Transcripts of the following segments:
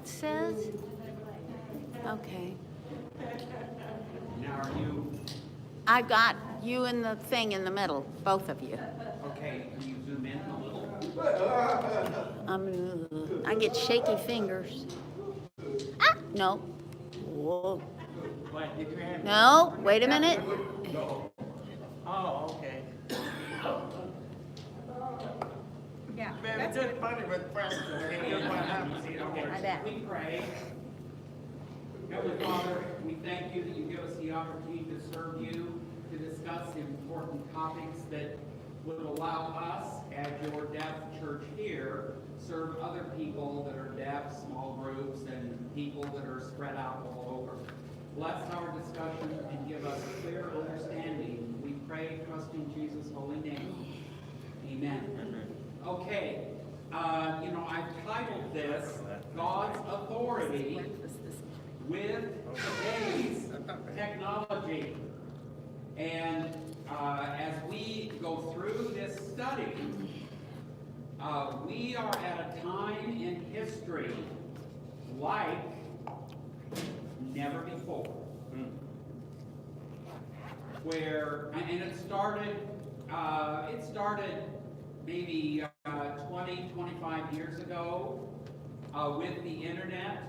it says? Okay. Now, are you, I got you and the thing in the middle, both of you. okay, can you zoom in a little? I get shaky fingers. Ah, no. Whoa. What, did you have? No, wait a minute. Oh, okay. Yeah, Man, it's that's just funny with friends. Here's what happens, you know. I bet. We pray. Heavenly Father, we thank you that you give us the opportunity to serve you, to discuss important topics that would allow us, as your deaf church here, serve other people that are deaf, small groups, and people that are spread out all over. Bless our discussion and give us clear understanding. We pray, trusting Jesus' holy name. Amen. Okay, I've titled this God's Authority with Today's Technology. And as we go through this study, we are at a time in history like never before. Where, and it started maybe 20, 25 years ago with the internet,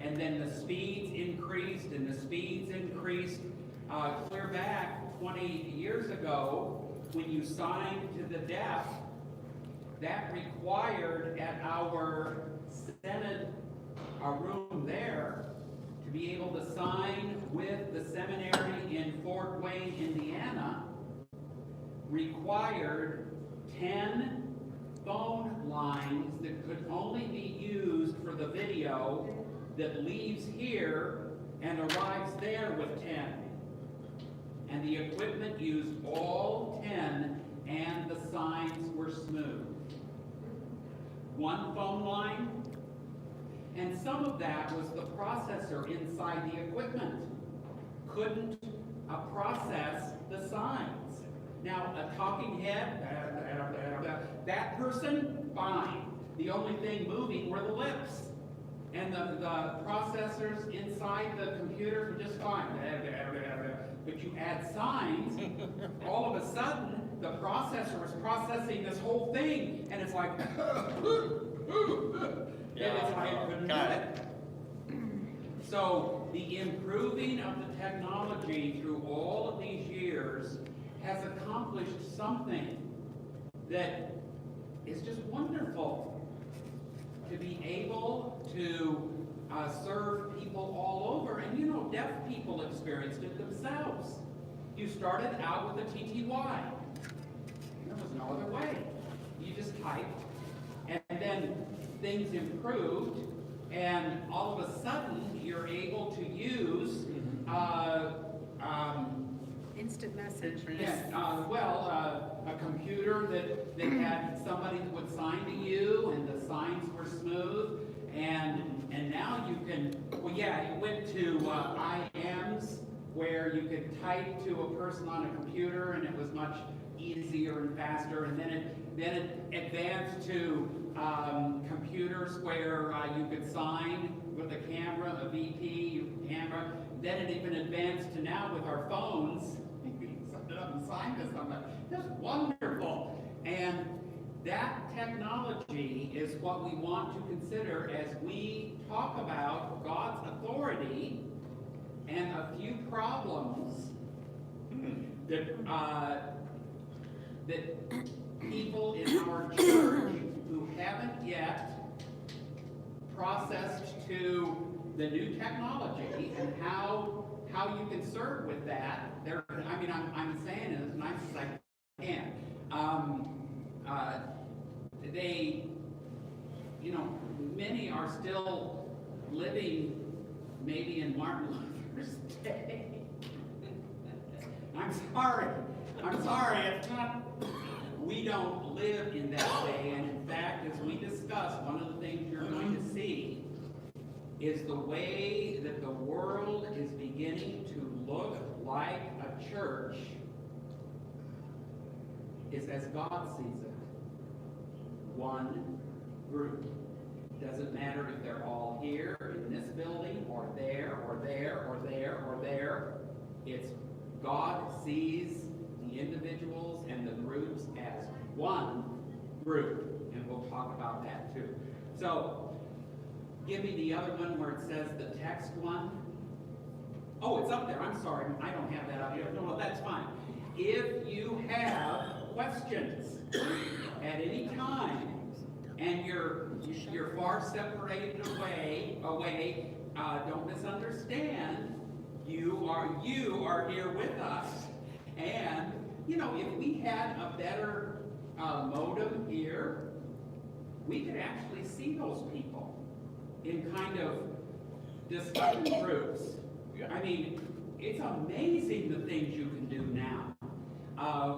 and then the speeds increased and the speeds increased clear back 20 years ago when you signed to the deaf. That required at our Senate room there to be able to sign with the seminary in Fort Wayne, Indiana, required 10 phone lines that could only be used for the video that leaves here and arrives there with 10. And the equipment used all 10 and the signs were smooth. One phone line, and some of that was the processor inside the equipment. Couldn't process the signs. Now, a talking head, that person, fine. The only thing moving were the lips. And the processors inside the computers were just fine. But you add signs, all of a sudden, the processor is processing this whole thing, and it's like, and it's like, I couldn't do it. So, the improving of the technology through all of these years has accomplished something that is just wonderful. To be able to serve people all over. And deaf people experienced it themselves. You started out with a TTY. There was no other way. You just typed, and then things improved, and all of a sudden you're able to use instant message. A computer that had somebody that would sign to you, and the signs were smooth, and now you can, it went to IMs, where you could type to a person on a computer, and it was much easier and faster, and then it advanced to computers where you could sign with a camera, a VP camera. Then it even advanced to now with our phones. Set it up and sign to somebody. That's wonderful. And that technology is what we want to consider as we talk about God's authority and a few problems that people in our church who haven't yet processed to the new technology and how you can serve with that. I'm saying it as nice as I can. Many are still living maybe in Martin Luther's day. I'm sorry, it's not, we don't live in that day, and in fact, as we discuss, one of the things you're going to see is the way that the world is beginning to look like a church is as God sees it. One group. Doesn't matter if they're all here in this building, or there, or there, or there, or there. It's God sees the individuals and the groups as one group, and we'll talk about that too. So, give me the other one where it says the text one. Oh, it's up there. I'm sorry. I don't have that up here. No, that's fine. If you have questions at any time and you're far separated away, don't misunderstand. You are here with us. And, you know, if we had a better modem here, we could actually see those people in kind of discussion groups. I mean, it's amazing the things you can do now.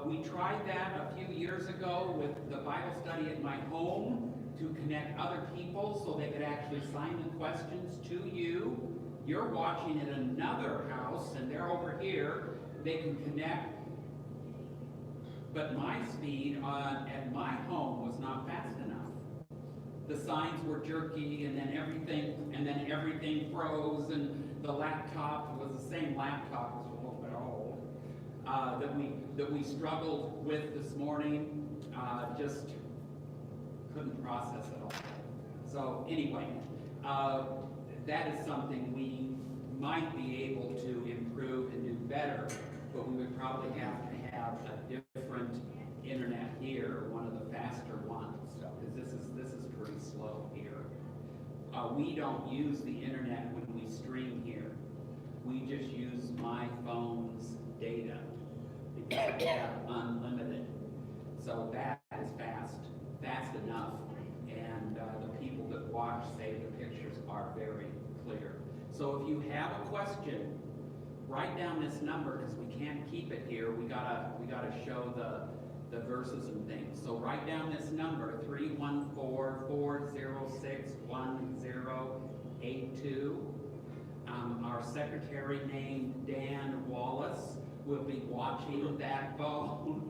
We tried that a few years ago with the Bible study at my home to connect other people so they could actually sign the questions to you. You're watching at another house and they're over here. They can connect. But my speed at my home was not fast enough. The signs were jerky, and then everything froze, and the laptop was the same laptop, it was a little bit old, that we struggled with this morning. Just couldn't process it all. So anyway, that is something we might be able to improve and do better, but we would probably have to have a different internet here, one of the faster ones, because this is pretty slow here. We don't use the internet when we stream here. We just use my phone's data because we have unlimited. So that is fast enough, and the people that watch say the pictures are very clear. So if you have a question, write down this number, because we can't keep it here. We gotta show the verses and things. So write down this number, 314-406-1082. Our secretary named Dan Wallace will be watching that phone,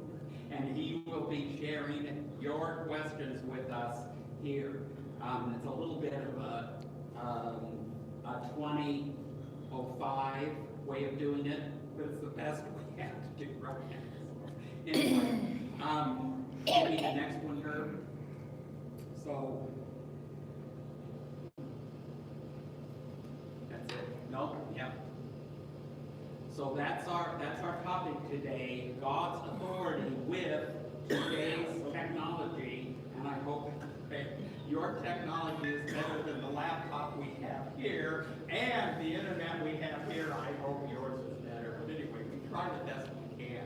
and he will be sharing your questions with us here. It's a little bit of a 2005 way of doing it, but it's the best we have to do right now. Anyway, give me the next one, Herb. So, that's it. No? Yep. So that's our topic today, God's authority with today's technology, and I hope your technology is better than the laptop we have here, and the internet we have here. I hope yours is better. But anyway, we try the best we can.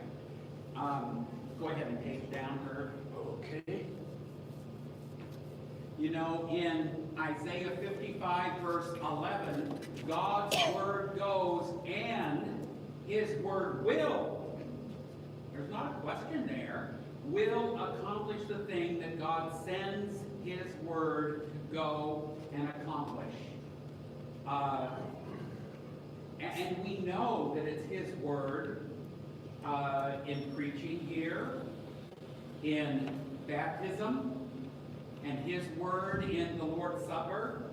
Go ahead and take it down, Herb. Okay. You know, in Isaiah 55, verse 11, God's word goes, and his word will, there's not a question there, will accomplish the thing that God sends his word to go and accomplish. And we know that it's his word in preaching here, in baptism, and his word in the Lord's Supper.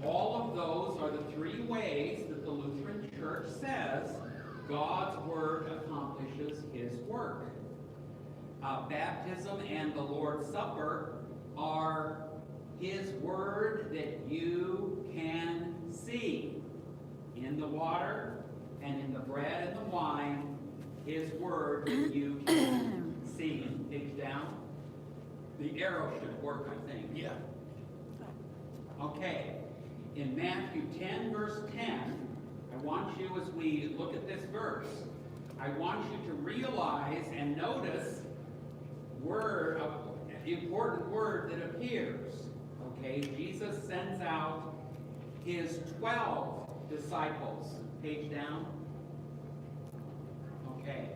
All of those are the three ways that the Lutheran Church says God's word accomplishes his work. Baptism and the Lord's Supper are his word that you can see in the water and in the bread and the wine, his word that you can see. Page down. The arrow should work, I think. Yeah. Okay. In Matthew 10, verse 10, I want you, as we look at this verse, I want you to realize and notice important word that appears. Okay, Jesus sends out his 12 disciples. Page down. Okay.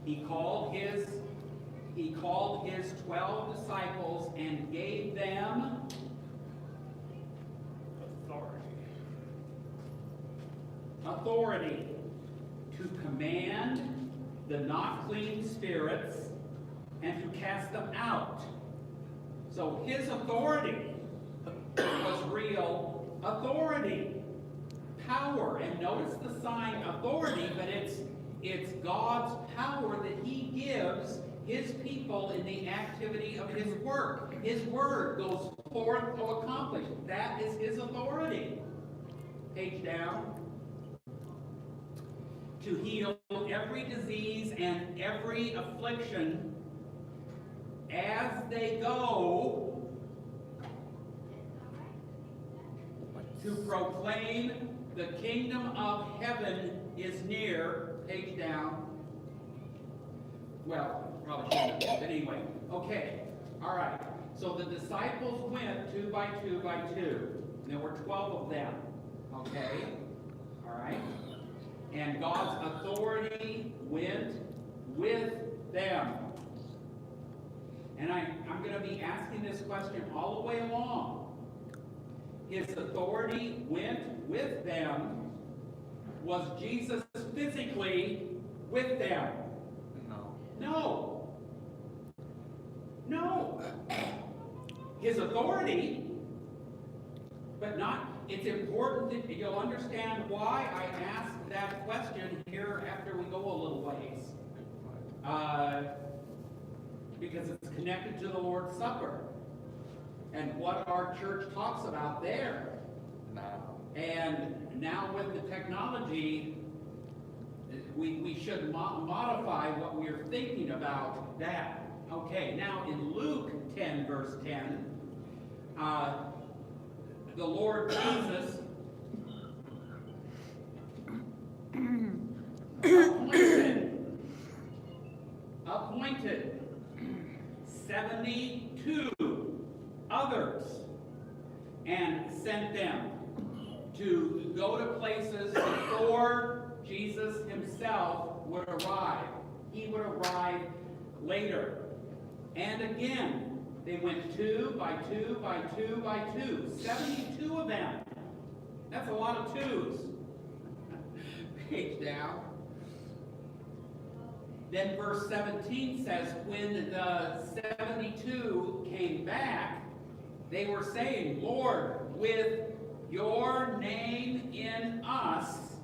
He called his 12 disciples and gave them authority to command the not clean spirits and to cast them out. So his authority was real authority, power. And notice the sign authority, but it's God's power that he gives his people in the activity of his work. His word goes forth to accomplish. That is his authority. Page down. To heal every disease and every affliction as they go, to proclaim the kingdom of heaven is near. Page down. Well, probably shouldn't have, but anyway. Okay, all right. So the disciples went 2 by 2 by 2. There were 12 of them. Okay, all right. And God's authority went with them. And I'm going to be asking this question all the way along. His authority went with them. Was Jesus physically with them? No. No. No. His authority, but not. It's important that you'll understand why I asked that question here after we go a little ways. Because it's connected to the Lord's Supper and what our church talks about there. And now with the technology, we should modify what we're thinking about that. Okay, now in Luke 10, verse 10, the Lord Jesus appointed 72 others and sent them to go to places before Jesus himself would arrive. He would arrive later. And again, they went 2 by 2 by 2 by 2. 72 of them. That's a lot of twos. Page down. Then verse 17 says, when the 72 came back, they were saying, Lord, with your name in us,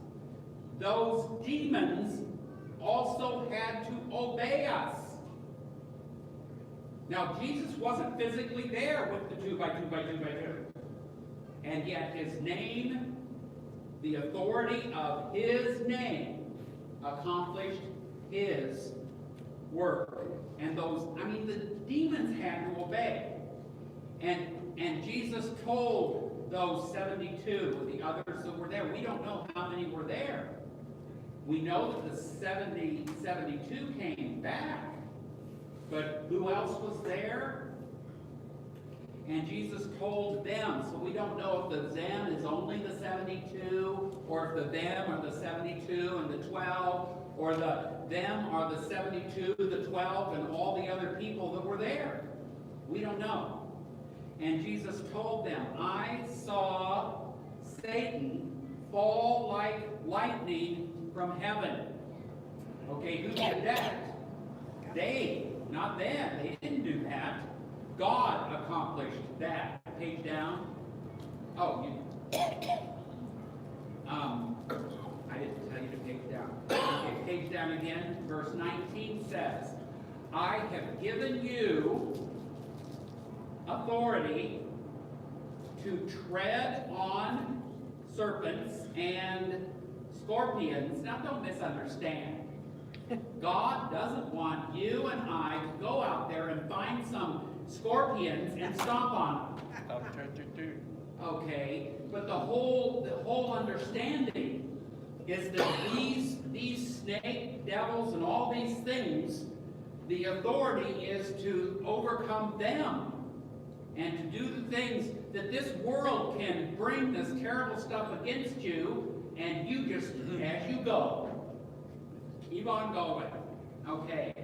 those demons also had to obey us. Now, Jesus wasn't physically there with the 2 by 2 by 2 by 2. And yet his name, the authority of his name, accomplished his work. And the demons had to obey. And Jesus told those 72, the others that were there, we don't know how many were there. We know that the 72 came back. But who else was there? And Jesus told them. So we don't know if the them is only the 72, or if the them are the 72 and the 12, or the them are the 72, the 12, and all the other people that were there. We don't know. And Jesus told them, I saw Satan fall like lightning from heaven. Okay, who did that? They, not them. They didn't do that. God accomplished that. Page down. Oh, I didn't tell you to page down. Okay, page down again. Verse 19 says, I have given you authority to tread on serpents and scorpions. Now don't misunderstand. God doesn't want you and I to go out there and find some scorpions and stomp on them. Okay, but the whole understanding is that these snake devils and all these things, the authority is to overcome them and to do the things that this world can bring this terrible stuff against you, and you just, as you go, keep on going. Okay.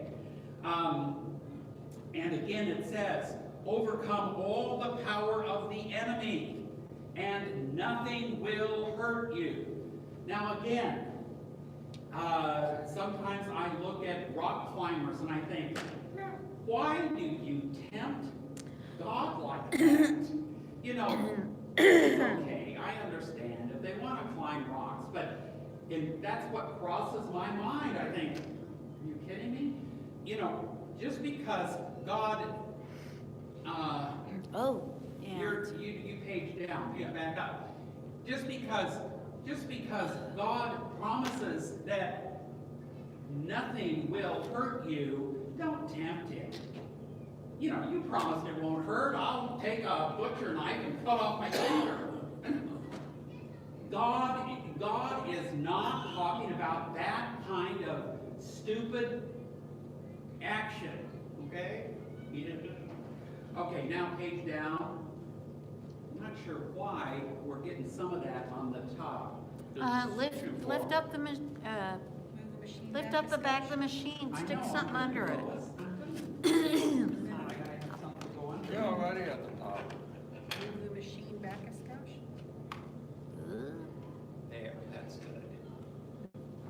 And again it says, overcome all the power of the enemy, and nothing will hurt you. Now again, sometimes I look at rock climbers and I think, why do you tempt God like that? you know, it's okay, I understand if they want to climb rocks, but that's what crosses my mind. I think, are you kidding me? You know, just because God, Oh, yeah. you page down, you back up. Just because God promises that nothing will hurt you, don't tempt it. You know, you promised it won't hurt. I'll take a butcher knife and cut off my finger. God is not talking about that kind of stupid action. Okay? He didn't. Okay, now page down. I'm not sure why we're getting some of that on the top. Lift up the, Move the machine lift back up a the back of the skosh. machine, I stick know, something I'm under it. gonna Thought I gotta have something to go under. You're already at the top. Move the machine back a skosh. There, that's good.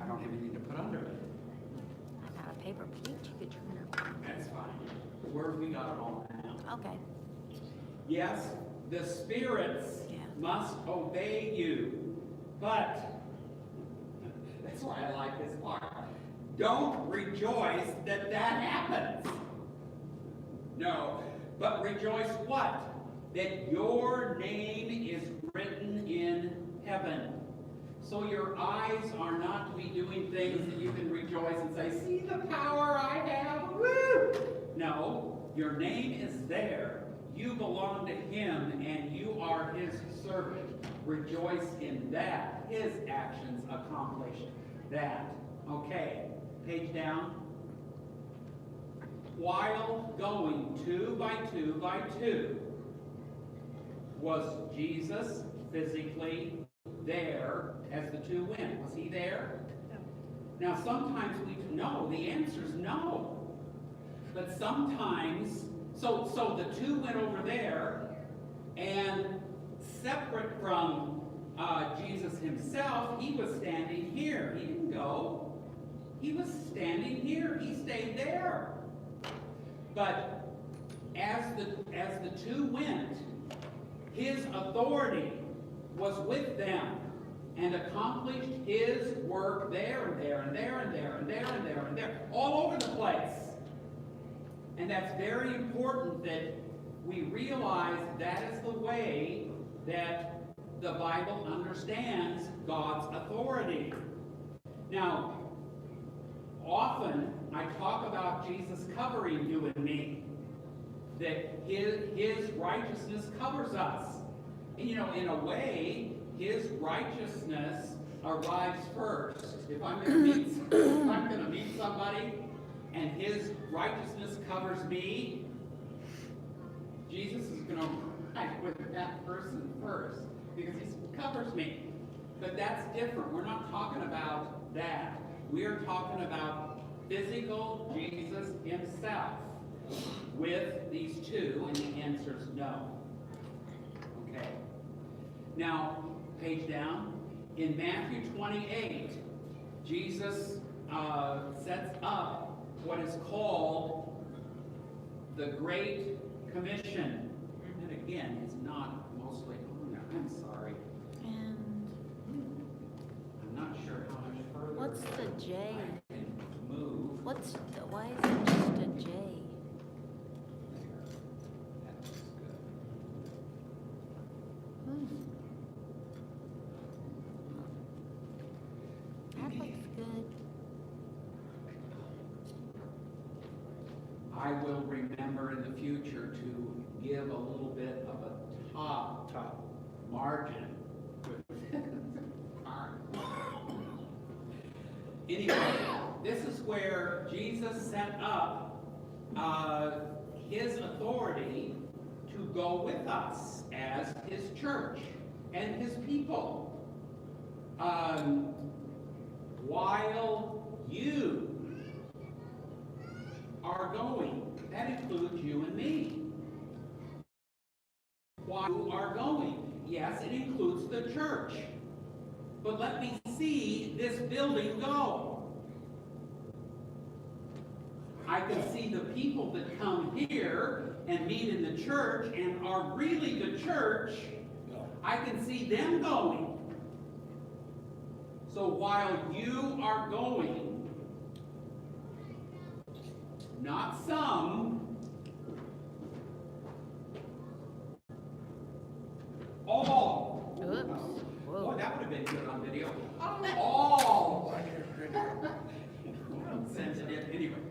I don't have anything to put under it. I got a paper plate you could turn up. That's fine. Where have we got it all now? Okay. Yes, the spirits Yeah. must obey you, but that's why I like this part. Don't rejoice that happens. No, but rejoice what? That your name is written in heaven. So your eyes are not to be doing things that you can rejoice and say, see the power I have, woo! No, your name is there. You belong to Him and you are His servant. Rejoice in that. His actions accomplish that. Okay, page down. While going 2 by 2 by 2, was Jesus physically there as the two went? Was He there? No. Now sometimes we know, the answer is no. But sometimes, so the two went over there, and separate from Jesus Himself, He was standing here. He didn't go. He was standing here. He stayed there. But as the two went, His authority was with them and accomplished His work there and there and there and there and there and there and there, all over the place. And that's very important that we realize that is the way that the Bible understands God's authority. Now, often I talk about Jesus covering you and me, that his righteousness covers us. And you know, in a way, His righteousness arrives first. If I'm going to meet somebody and His righteousness covers me, Jesus is going to ride with that person first because He covers me. But that's different. We're not talking about that. We are talking about physical Jesus Himself with these two, and the answer is no. Okay. Now, page down. In Matthew 28, Jesus sets up what is called the Great Commission. And again, it's not mostly on there. I'm sorry. And I'm not sure how much further. what's the J? I can move. Why is it just a J? That looks good. That looks good. I will remember in the future to give a little bit of a top margin. Anyway, this is where Jesus set up His authority to go with us as His church and His people. While you are going, that includes you and me. While you are going, yes, it includes the church. But let me see this building go. I can see the people that come here and meet in the church and are really the church. I can see them going. So while you are going, not some, all. Oops. Whoa. Boy, that would have been good on video. All. Sensitive, anyway.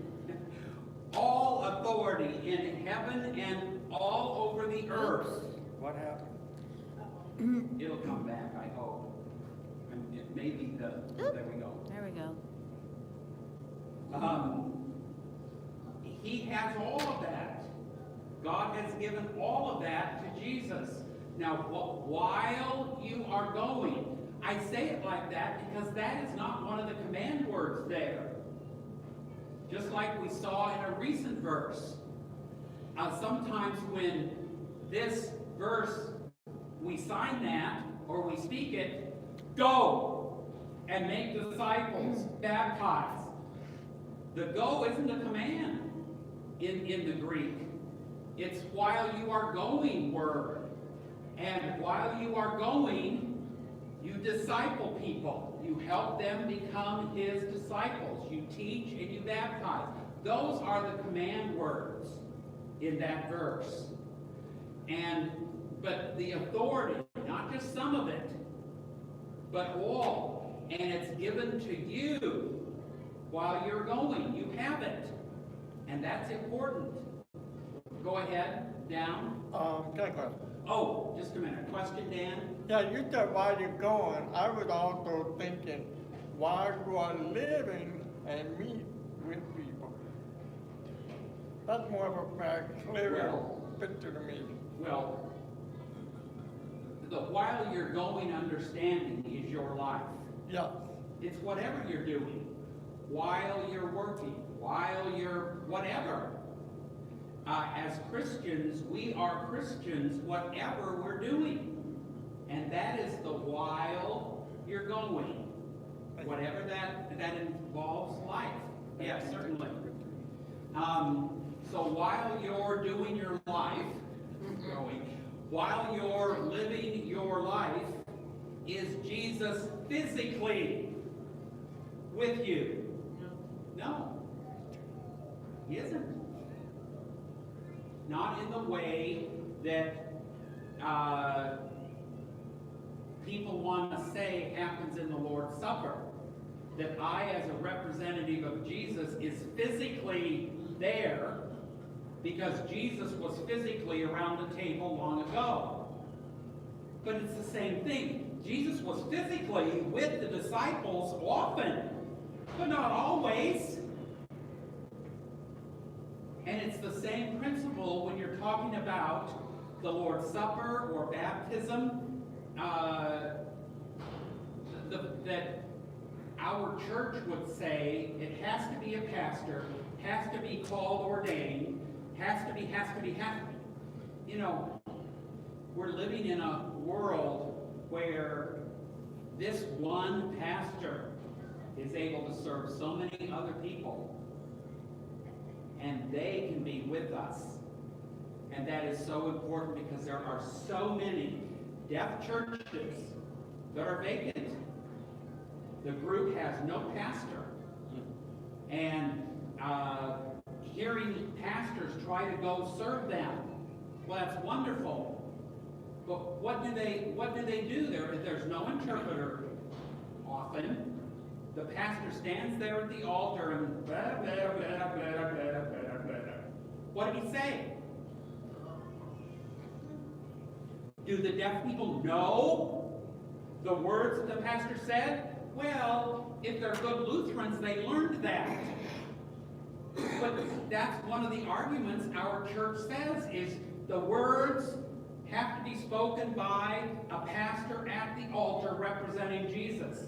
All authority in heaven and all over the earth. What happened? It'll come back, I hope. And it may be there we go. There we go. He has all of that. God has given all of that to Jesus. Now, while you are going, I say it like that because that is not one of the command words there. Just like we saw in a recent verse. Sometimes when this verse, we sign that or we speak it, go and make disciples, baptize. The go isn't a command in the Greek. It's while you are going word. And while you are going, you disciple people. You help them become his disciples. You teach and you baptize. Those are the command words in that verse. But the authority, not just some of it, but all. And it's given to you while you're going. You have it. And that's important. Go ahead, down. Can I go? Oh, just a minute. Question, Dan? Yeah, you said while you're going, I was also thinking while you are living and meet with people. That's more of a clearer picture to me. Well, the while you're going understanding is your life. Yeah, It's whatever you're doing. While you're working, while you're whatever. As Christians, we are Christians whatever we're doing. And that is the while you're going. Whatever that involves life. Yes, certainly. So while you're doing your life, while you're living your life, is Jesus physically with you? No. He isn't. Not in the way that people want to say happens in the Lord's Supper. That I, as a representative of Jesus, is physically there because Jesus was physically around the table long ago. But it's the same thing. Jesus was physically with the disciples often, but not always. And it's the same principle when you're talking about the Lord's Supper or baptism, that our church would say it has to be a pastor, has to be called ordained, has to be. You know, we're living in a world where this one pastor is able to serve so many other people. And they can be with us. And that is so important because there are so many deaf churches that are vacant. The group has no pastor. And hearing pastors try to go serve them, well, that's wonderful. But what do they do? There's no interpreter often. The pastor stands there at the altar and blah, blah, blah, blah, blah, blah, blah, blah. What did he say? Do the deaf people know the words that the pastor said? Well, if they're good Lutherans, they learned that. But that's one of the arguments our church says is the words have to be spoken by a pastor at the altar representing Jesus.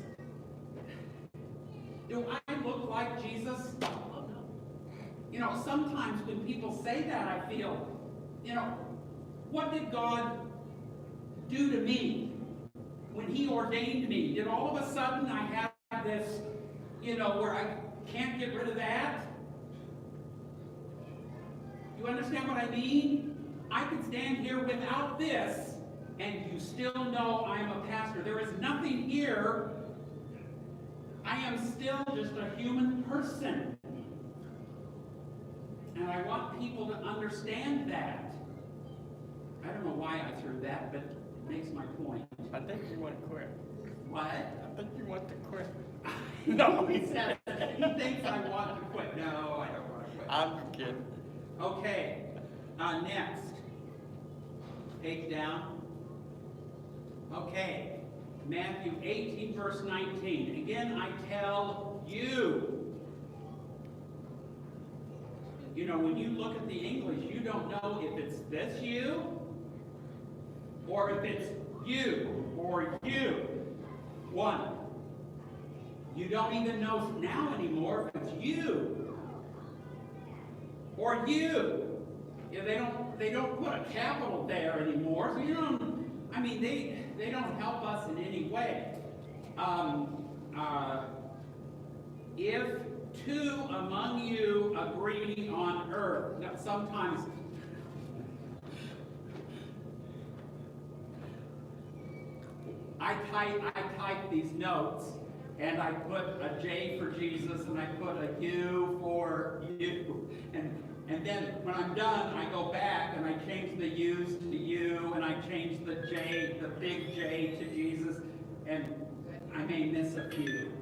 Do I look like Jesus? You know, sometimes when people say that, I feel, you know, what did God do to me when he ordained me? Did all of a sudden I have this, you know, where I can't get rid of that? You understand what I mean? I could stand here without this, and you still know I'm a pastor. There is nothing here. I am still just a human person. And I want people to understand that. I don't know why I threw that, but it makes my point. I think you want to quit. What? I think you want to quit. No, he said, he thinks I want to quit. No, I don't want to quit. I'm kidding. Okay, next. Page down. Okay, Matthew 18, verse 19. Again, I tell you. You know, when you look at the English, you don't know if it's this you, or if it's you, or you. One. You don't even know now anymore if it's you, or you. Yeah, they don't put a capital there anymore, so you don't, I mean, they don't help us in any way. If two among you agree on earth, now, sometimes I type these notes, and I put a J for Jesus, and I put a U for you, and then when I'm done, I go back and I change the U's to you, and I change the J, the big J to Jesus, and I may miss a few.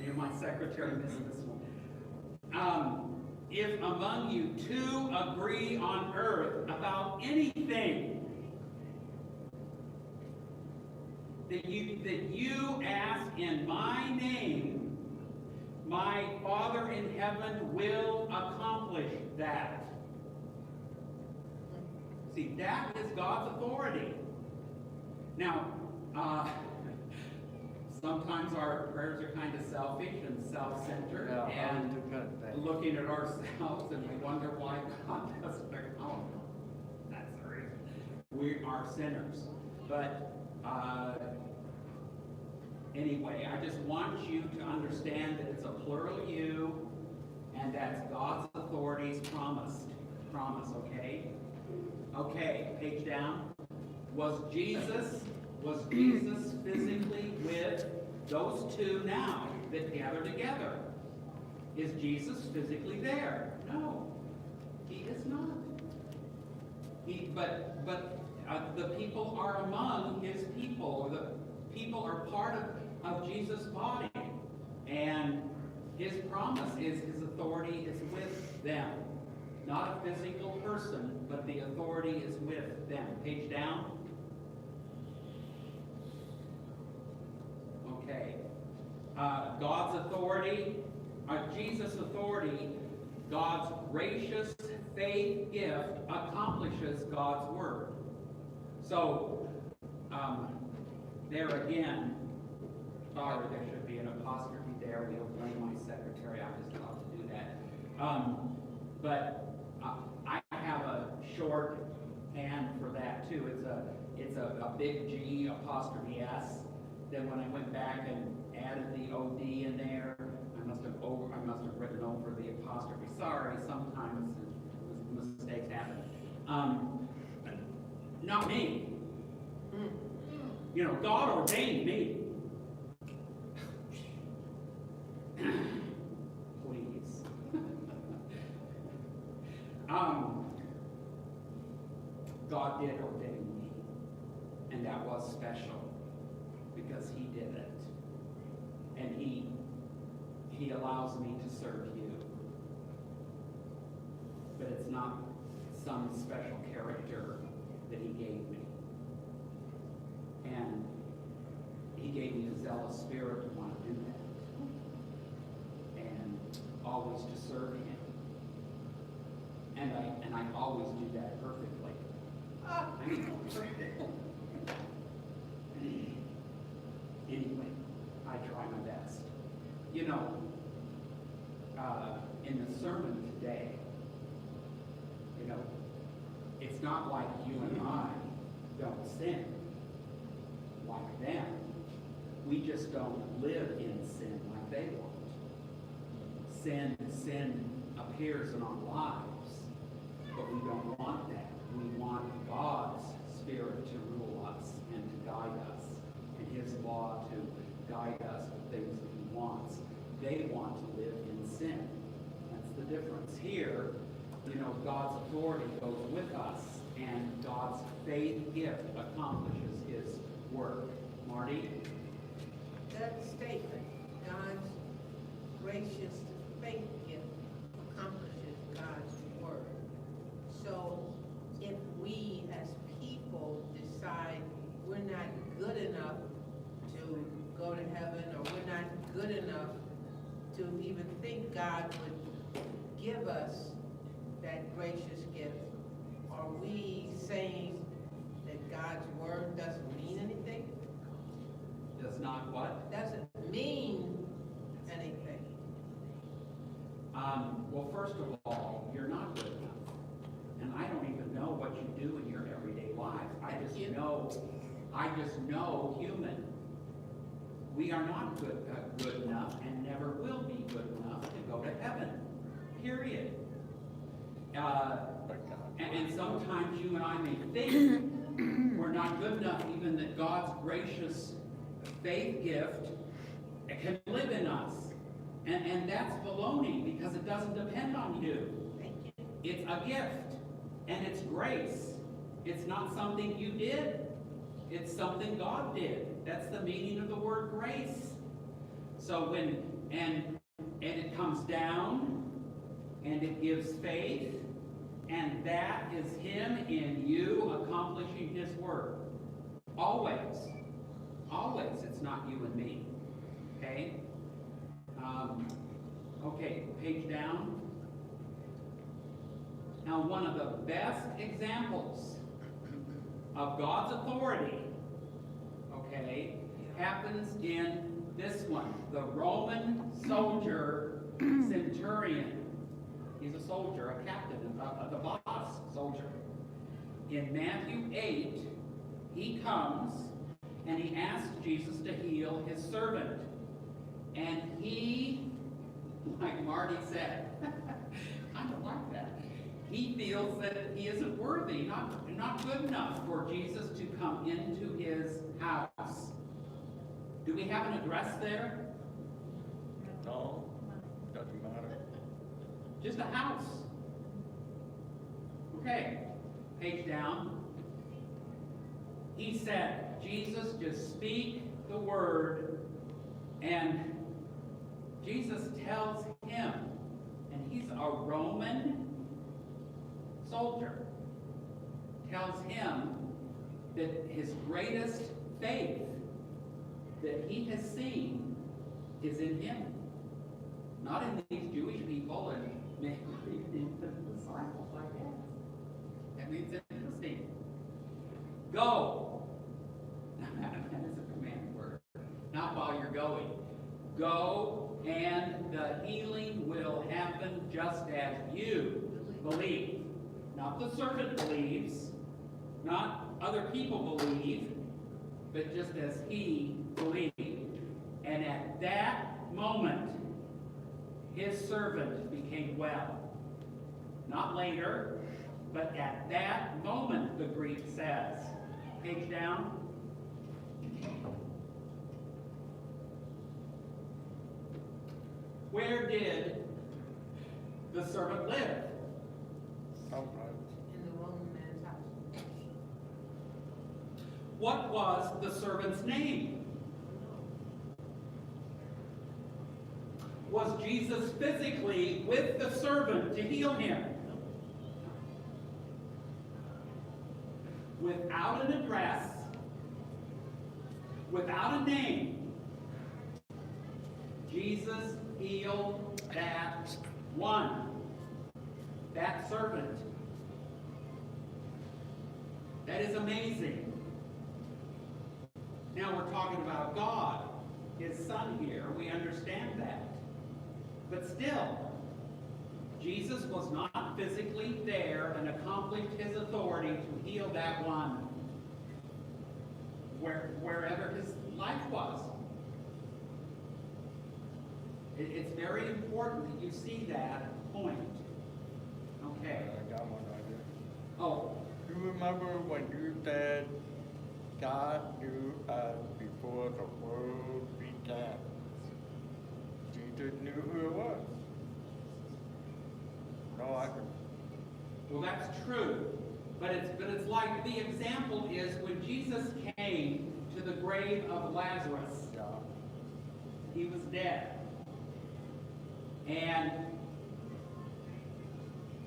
You, my secretary, missed this one. If among you two agree on earth about anything that you ask in my name, my Father in heaven will accomplish that. See, that is God's authority. Now, sometimes our prayers are kind of selfish and self-centered, and looking at ourselves, and we wonder why God doesn't account. That's the reason. We are sinners. But anyway, I just want you to understand that it's a plural you, and that's God's authorities promised. Promise, okay? Okay, page down. Was Jesus physically with those two now that gather together? Is Jesus physically there? No, he is not. But the people are among his people, or the people are part of Jesus' body, and his promise is his authority is with them. Not a physical person, but the authority is with them. Page down. Okay. God's authority, Jesus' authority, God's gracious faith gift accomplishes God's word. So, there again, sorry, there should be an apostrophe there. We'll blame my secretary. I just love to do that. But I have a short hand for that too. It's a big G apostrophe S. Then when I went back and added the OD in there, I must have written over the apostrophe. Sorry, sometimes mistakes happen. Not me. You know, God ordained me. Please. God did ordain me, and that was special because he did it, and he allows me to serve you. But it's not some special character that he gave me. And he gave me a zealous spirit to want to do that. And always to serve him. And I always do that perfectly. Anyway, I try my best. You know, in the sermon today, you know, it's not like you and I don't sin like them. We just don't live in sin like they want. Sin appears in our lives, But we don't want that. We want God's Spirit to rule us and to guide us, and His law to guide us to things that He wants. They want to live in sin. That's the difference. Here, God's authority goes with us, and God's faith gift accomplishes His work. Marty? That statement, God's gracious faith gift accomplishes God's word. So if we as people decide we're not good enough to go to heaven, or we're not good enough to even think God would give us that gracious gift, are we saying that God's word doesn't mean anything? Does not what? Doesn't mean anything. Well, first of all, you're not good enough. And I don't even know what you do in your everyday life. I just know human. We are not good enough and never will be good enough to go to heaven. Period. And sometimes you and I may think we're not good enough, even that God's gracious faith gift can live in us. And that's baloney, because it doesn't depend on you. It's a gift, and it's grace. It's not something you did. It's something God did. That's the meaning of the word grace. So and it comes down, and it gives faith, and that is Him in you accomplishing His work. Always. Always. It's not you and me. Okay? Okay, page down. Now, one of the best examples of God's authority, okay, happens in this one. The Roman soldier centurion. He's a soldier, a captain, the boss soldier. In Matthew 8, he comes and he asks Jesus to heal his servant. And he, like Marty said, I don't like that. He feels that he isn't worthy, not good enough for Jesus to come into his house. Do we have an address there? No, doesn't matter. Just a house. Okay, page down. He said, Jesus, just speak the word, and Jesus tells him, and he's a Roman soldier, tells him that his greatest faith that he has seen is in him. Not in these Jewish people and maybe in the disciples, I guess. That means it's interesting. Go. That is a command word. Not while you're going. Go, and the healing will happen just as you believe. Not the servant believes, not other people believe, but just as he believed. And at that moment, his servant became well. Not later, but at that moment, the Greek says. Page down. Where did the servant live? Someplace. In the Roman man's house. What was the servant's name? Was Jesus physically with the servant to heal him? Without an address, without a name, Jesus healed that one, that servant. That is amazing. Now we're talking about God, His Son here. We understand that. But still, Jesus was not physically there and accomplished His authority to heal that one wherever his life was. It's very important that you see that point. Okay. I got one idea. Oh, You remember when you said God knew us before the world began? Jesus knew who it was. No, I can. well, that's true. But it's like the example is when Jesus came to the grave of Lazarus, Yeah. he was dead. And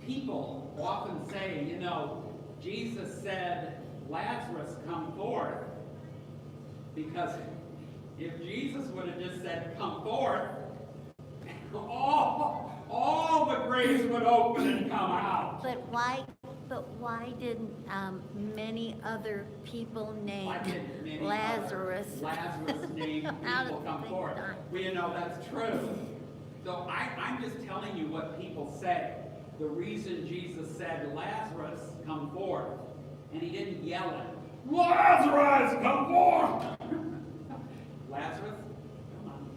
people often say, you know, Jesus said, Lazarus, come forth. Because if Jesus would have just said, come forth, all the graves would open and come out. But why didn't many other people Why named didn't many Lazarus? other Lazarus named Out people of come the forth? time. Well, you know, that's true. So I'm just telling you what people say. The reason Jesus said, Lazarus, come forth, and he didn't yell it, Lazarus, come forth! Lazarus, come on.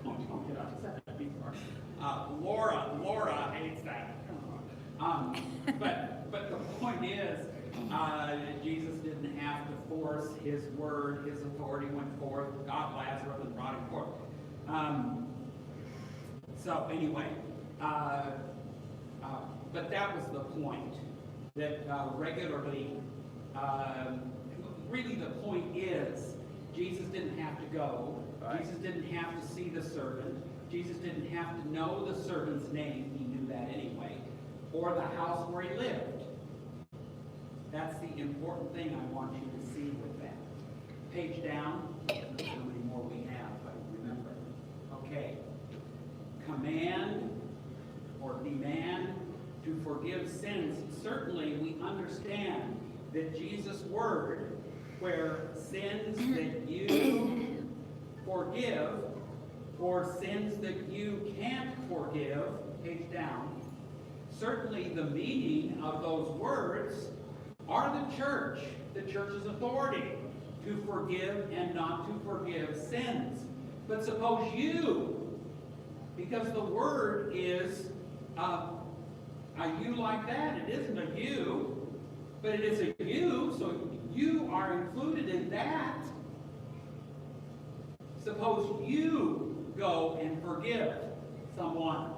Don't get upset before. Laura hates that. But the point is, Jesus didn't have to force his word. His authority went forth, got Lazarus and brought him forth. So anyway, but that was the point, that regularly, really the point is, Jesus didn't have to go. Right. Jesus didn't have to see the servant. Jesus didn't have to know the servant's name. He knew that anyway. Or the house where he lived. That's the important thing I want you to see with that. Page down. I don't know how many more we have, but remember. Okay. Command or demand to forgive sins. Certainly we understand that Jesus' word, where sins that you forgive or sins that you can't forgive, page down, certainly the meaning of those words are the church's authority to forgive and not to forgive sins. But suppose you, because the word is a you like that, it isn't a you, but it is a you, so you are included in that. Suppose you go and forgive someone.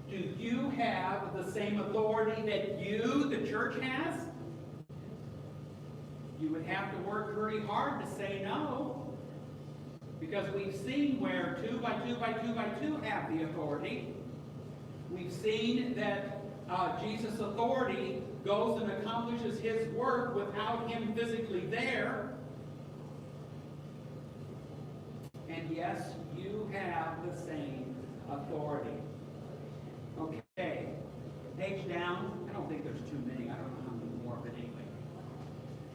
Do you have the same authority that you, the church, has? You would have to work very hard to say no. Because we've seen where 2 by 2 by 2 by 2 have the authority. We've seen that Jesus' authority goes and accomplishes his work without him physically there. And yes, you have the same authority. Okay, page down. I don't think there's too many. I don't know how many more, but anyway.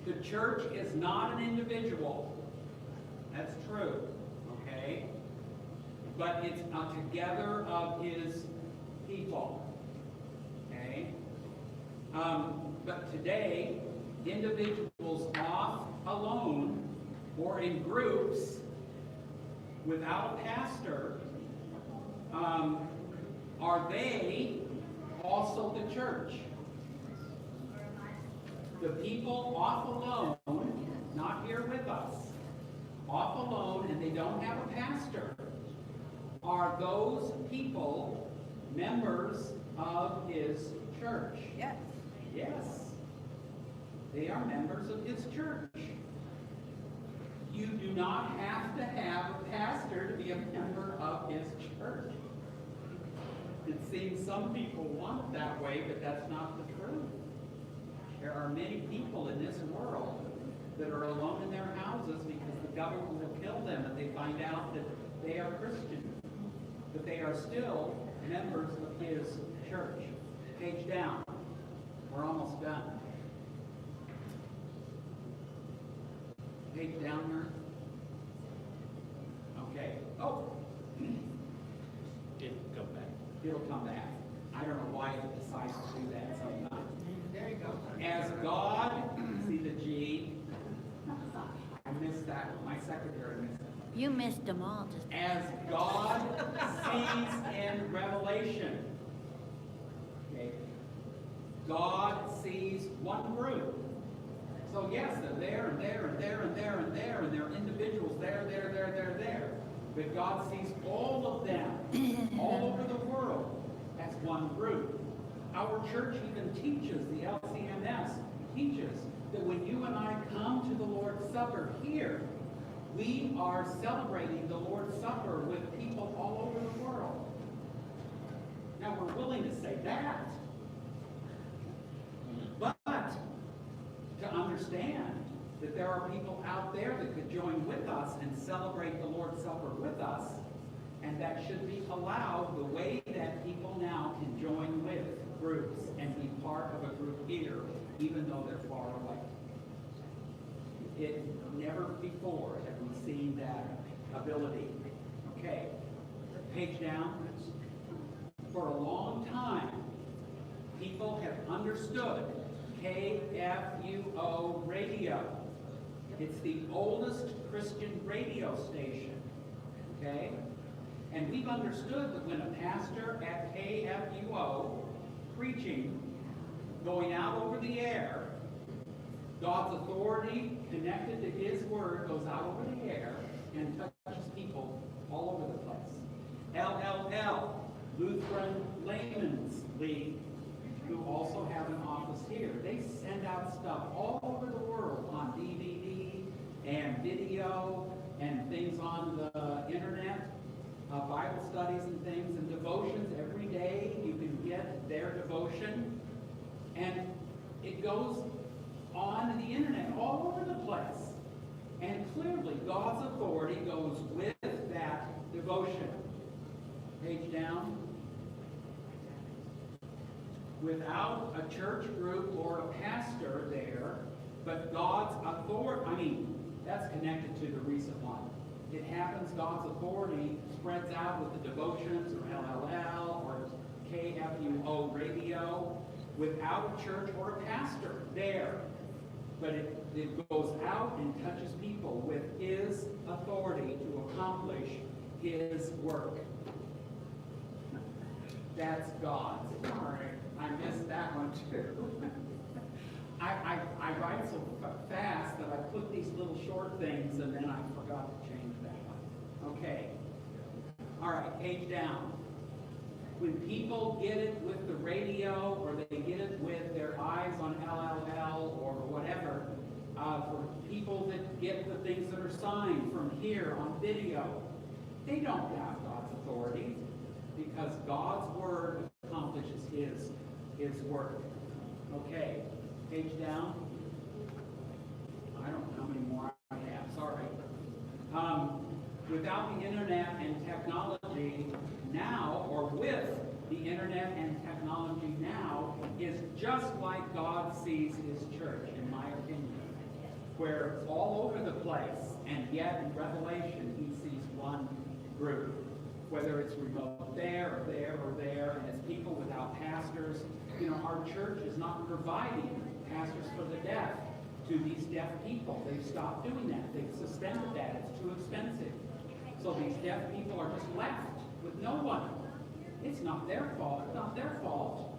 The church is not an individual. That's true. Okay? But it's a together of his people. Okay? But today, individuals off alone or in groups without a pastor, are they also the church? The people off alone, not here with us, off alone, and they don't have a pastor, are those people members of his church? Yes. Yes. They are members of his church. You do not have to have a pastor to be a member of his church. It seems some people want it that way, but that's not the truth. There are many people in this world that are alone in their houses because the government will kill them if they find out that they are Christian. But they are still members of his church. Page down. We're almost done. Page down there. Okay. Oh. It'll come back. It'll come back. I don't know why it decides to do that sometimes. There you go. As God, see the G? I missed that. My secretary missed it. You missed them all. Just As God sees in Revelation. Okay. God sees one group. So yes, they're there and there and there and there and there, and there are individuals there. But God sees all of them, all over the world, as one group. Our church even teaches, the LCMS teaches, that when you and I come to the Lord's Supper here, we are celebrating the Lord's Supper with people all over the world. Now we're willing to say that, but to understand that there are people out there that could join with us and celebrate the Lord's Supper with us, and that should be allowed the way that people now can join with groups and be part of a group here, even though they're far away. It never before have we seen that ability. Okay, page down. For a long time, people have understood KFUO radio. It's the oldest Christian radio station. Okay? And we've understood that when a pastor at KFUO preaching, going out over the air, God's authority connected to His Word goes out over the air and touches people all over the place. LLL, Lutheran Layman's League, who also have an office here. They send out stuff all over the world on DVD and video and things on the internet, Bible studies and things and devotions. Every day you can get their devotion, and it goes on the internet all over the place. And clearly God's authority goes with that devotion. Page down. Without a church group or a pastor there, but God's authority, that's connected to the recent one. It happens, God's authority spreads out with the devotions or LLL or KFUO radio without a church or a pastor there. But it goes out and touches people with His authority to accomplish His work. That's God's. Sorry, I missed that one too. I write so fast that I put these little short things and then I forgot to change that one. Okay. All right, page down. When people get it with the radio or they get it with their eyes on LLL or whatever, for people that get the things that are signed from here on video, they don't have God's authority because God's Word accomplishes His work. Okay, page down. I don't know how many more I have, sorry. Without the internet and technology now, or with the internet and technology now, is just like God sees His church, in my opinion, where it's all over the place, and yet in Revelation He sees one group, whether it's remote there or there or there, and it's people without pastors. You know, our church is not providing pastors for the deaf to these deaf people. They've stopped doing that. They've suspended that. It's too expensive. So these deaf people are just left with no one. It's not their fault. It's not their fault.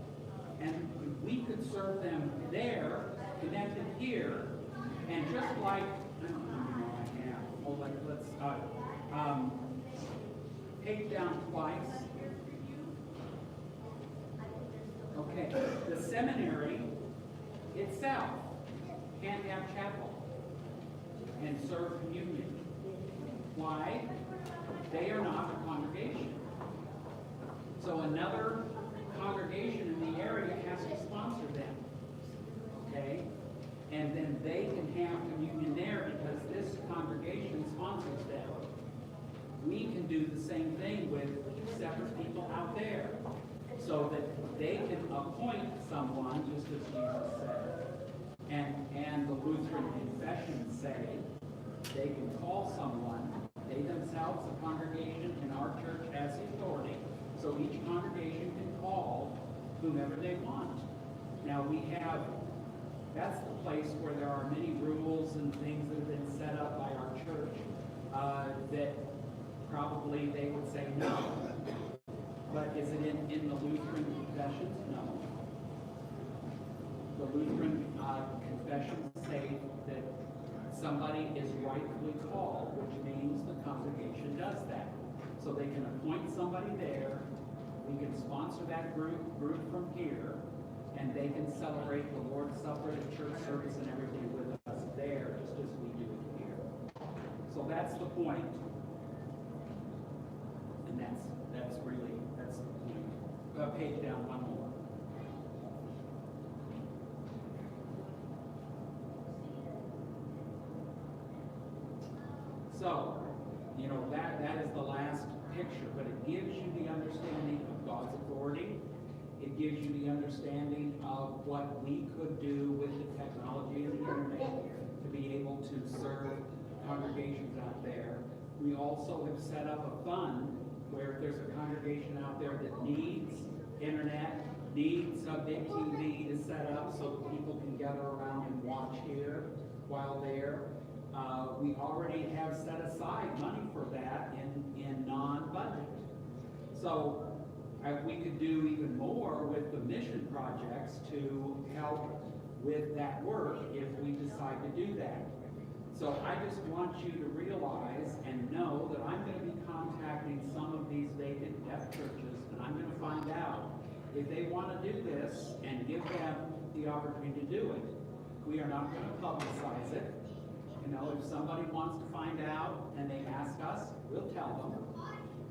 And we could serve them there, connected here, and just like, I don't know how I have. Oh, let's page down twice. Okay, the seminary itself can't have chapel and serve communion. Why? They are not a congregation. So another congregation in the area has to sponsor them. Okay? And then they can have communion there because this congregation sponsors them. We can do the same thing with separate people out there so that they can appoint someone, just as Jesus said. And the Lutheran confessions say they can call someone, they themselves, a congregation in our church has the authority, so each congregation can call whomever they want. Now that's the place where there are many rules and things that have been set up by our church that probably they would say no. But is it in the Lutheran confessions? No. Lutheran confessions say that somebody is rightfully called, which means the congregation does that. So they can appoint somebody there, we can sponsor that group from here, and they can celebrate the Lord's Supper, the church service, and everything with us there, just as we do it here. So that's the point. And that's the point. Page down one more. So, you know, that is the last picture, but it gives you the understanding of God's authority. It gives you the understanding of what we could do with the technology and the internet to be able to serve congregations out there. We also have set up a fund where if there's a congregation out there that needs internet, needs a big TV to set up so that people can gather around and watch here while there, we already have set aside money for that in non-budget. So we could do even more with the mission projects to help with that work if we decide to do that. So I just want you to realize and know that I'm going to be contacting some of these vacant deaf churches, and I'm going to find out if they want to do this and give them the opportunity to do it. We are not going to publicize it. You know, if somebody wants to find out and they ask us, we'll tell them.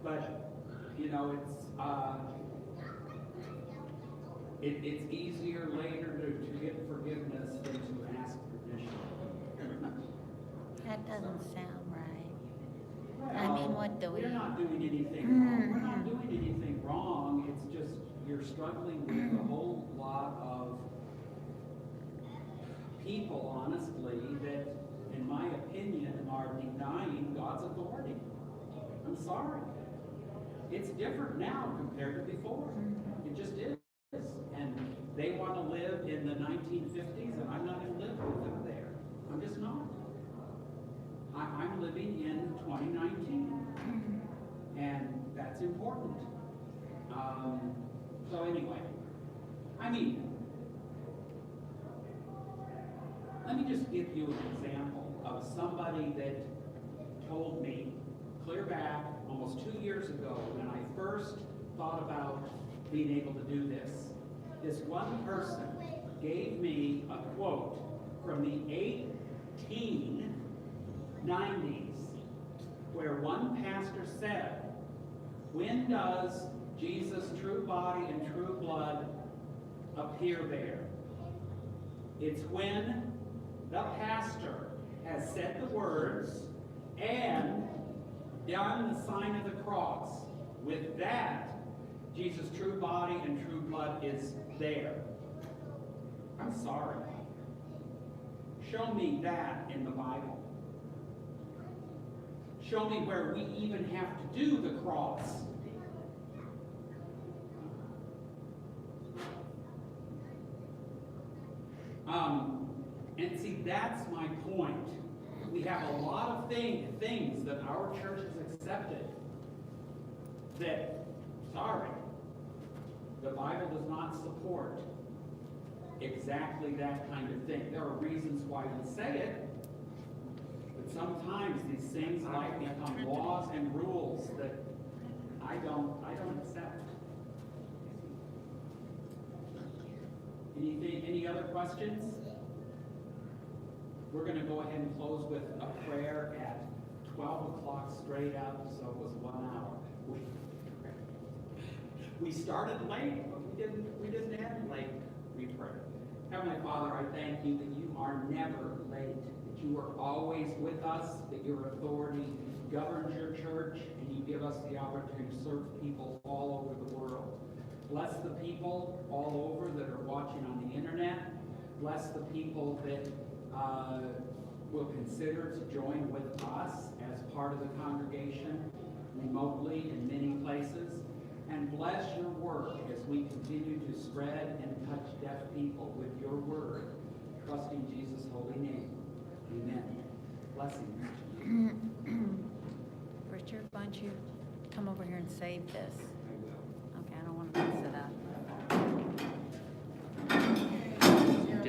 But, you know, it's easier later to get forgiveness than to ask permission. That doesn't sound right. I Well, mean, what do we? We're not doing anything wrong. We're not doing anything wrong. It's just you're struggling with a whole lot of people, honestly, that, in my opinion, are denying God's authority. I'm sorry. It's different now compared to before. It just is. And they want to live in the 1950s, and I'm not going to live with them there. I'm just not. I'm living in 2019, and that's important. So anyway, I mean, let me just give you an example of somebody that told me clear back almost 2 years ago when I first thought about being able to do this. This one person gave me a quote from the 1890s where one pastor said, "When does Jesus' true body and true blood appear there? It's when the pastor has said the words and done the sign of the cross. With that, Jesus' true body and true blood is there." I'm sorry. Show me that in the Bible. Show me where we even have to do the cross. And see, that's my point. We have a lot of things that our church has accepted that, sorry, the Bible does not support exactly that kind of thing. There are reasons why we say it, but sometimes these things like become laws and rules that I don't accept. Any other questions? We're going to go ahead and close with a prayer at 12 o'clock straight up, so it was 1 hour. We started late, but we didn't end late. We pray. Heavenly Father, I thank you that you are never late, that you are always with us, that your authority governs your church, and you give us the opportunity to serve people all over the world. Bless the people all over that are watching on the internet. Bless the people that will consider to join with us as part of the congregation remotely in many places. And bless your work as we continue to spread and touch deaf people with your word, trusting Jesus' holy name. Amen. Blessings. Richard, why don't you come over here and save this? I will. Okay, I don't want to